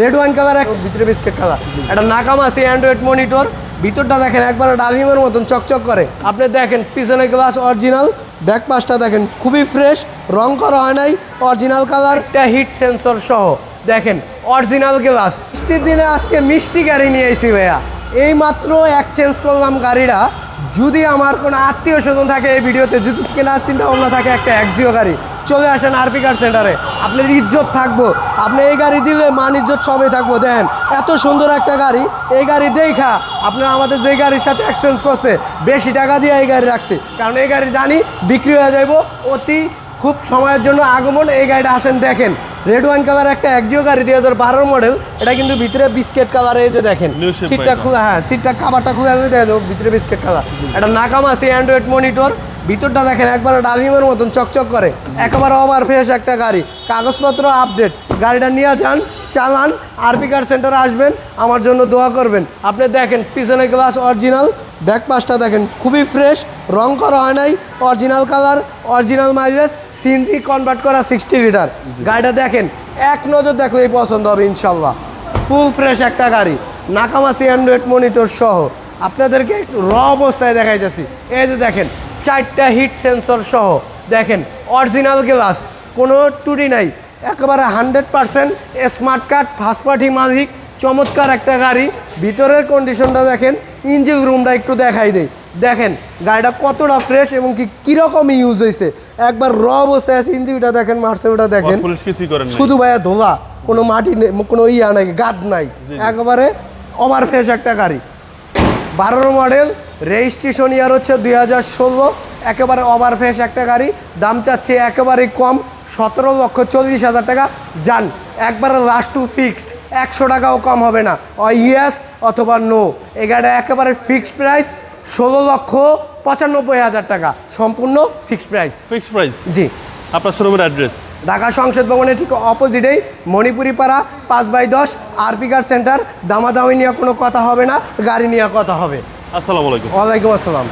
Red wine colour, ভিতরে biscuit colour, একটা নাকাম আছে অ্যান্ড্রয়েড মনিটর, ভিতরটা দেখেন একবার ডালিমের মতন চকচক করে। আপনি দেখেন পিছনে গ্লাস অরিজিনাল, ব্যাক পাশটা দেখেন খুবই ফ্রেশ, রং করা হয় নাই, অরিজিনাল কালার, একটা হিট সেন্সর সহ দেখেন অরিজিনাল গ্লাস। বৃষ্টির দিনে আজকে মিষ্টি গাড়ি নিয়ে এসেছি ভাইয়া, এই মাত্র এক্সচেঞ্জ করলাম গাড়িটা। যদি আমার কোনো আত্মীয় স্বজন থাকে এই ভিডিওতে, যদি কেনার চিন্তা ভাবনা থাকে একটা এক্সিও গাড়ি, চলে আসেন আরপি কার সেন্টারে, আপনার ইজ্জত থাকবো। আপনি এই গাড়ি দিলে মান ইজ্জত সবই থাকবো। দেখেন এত সুন্দর একটা গাড়ি, এই গাড়ি দেখা আপনারা আমাদের যে গাড়ির সাথে এক্সচেঞ্জ করছে বেশি টাকা দিয়ে এই গাড়ি রাখছি, কারণ এই গাড়ি জানি বিক্রি হয়ে যাইব অতি খুব সময়ের জন্য আগমন। এই গাড়িটা আসেন দেখেন, রেড ওয়াইন কালার একটা এক্সিও গাড়ি 2012 মডেল, এটা কিন্তু ভিতরে বিস্কেট কালার। এই যে দেখেন সিটটা খুলে, হ্যাঁ সিটটা কাভারটা খুলে আমি দেখো ভিতরে বিস্কেট কালার, একটা নাকাম আছে অ্যান্ড্রয়েড মনিটর, ভিতরটা দেখেন একবার ডালিমের মতন চকচক করে, একেবারে ওভার ফ্রেশ একটা গাড়ি, কাগজপত্র আপডেট। গাড়িটা নিয়ে যান, চালান, আরপি কার সেন্টারে আসবেন, আমার জন্য দোয়া করবেন। আপনি দেখেন পিছনে গ্লাস অরিজিনাল, ব্যাক পাশটা দেখেন খুবই ফ্রেশ, রং করা হয় নাই, original colour, original mileage, CNG convert করা 60 লিটার। গাড়িটা দেখেন এক নজর দেখলেই পছন্দ হবে ইনশাল্লাহ। ফুল ফ্রেশ একটা গাড়ি, নাকামাসি অ্যান্ড্রয়েড মনিটর সহ আপনাদেরকে র অবস্থায় দেখাইতেছি। এই যে দেখেন 4টা হিট সেন্সর সহ দেখেন অরিজিনাল গ্লাস, কোনো টুটি নাই, একেবারে 100% স্মার্ট কার্ড, ফার্স্ট পার্টি মালিক, চমৎকার একটা গাড়ি। ভিতরের কন্ডিশনটা দেখেন, ইঞ্জিন রুমটা একটু দেখাই দেই। দেখেন গাড়িটা কতটা ফ্রেশ এবং কীরকম ইউজ হয়েছে, একবার র অবস্থায় আছে। ইঞ্জিনটা দেখেন, মার্সেলটা দেখেন, শুধু ভাইয়া ধোলা, কোনো মাটি নেই, কোনো ইয়া নাই, গাদ নাই, একেবারে ওভার ফ্রেশ একটা গাড়ি। 12 মডেল, রেজিস্ট্রেশন ইয়ার হচ্ছে 2016, একেবারে ওভার ফ্রেশ একটা গাড়ি। দাম চাচ্ছে একেবারেই কম, 17,40,000 টাকা। যান একবারে লাস্ট টু ফিক্সড, 100 টাকাও কম হবে না, ইয়েস অথবা নো। এই গাড়িটা একেবারে ফিক্সড প্রাইস 16,95,000 টাকা, সম্পূর্ণ ফিক্সড প্রাইস। Fixed price? জি। আপনার শোরুমের অ্যাড্রেস? ঢাকা সংসদ ভবনের ঠিক অপোজিটেই মণিপুরি পাড়া 5/10 আরপি কার সেন্টার। দামাদামি নিয়ে কোনো কথা হবে না, গাড়ি নিয়ে কথা হবে। আসসালামু আলাইকুম। ওয়ালাইকুম আসসালাম।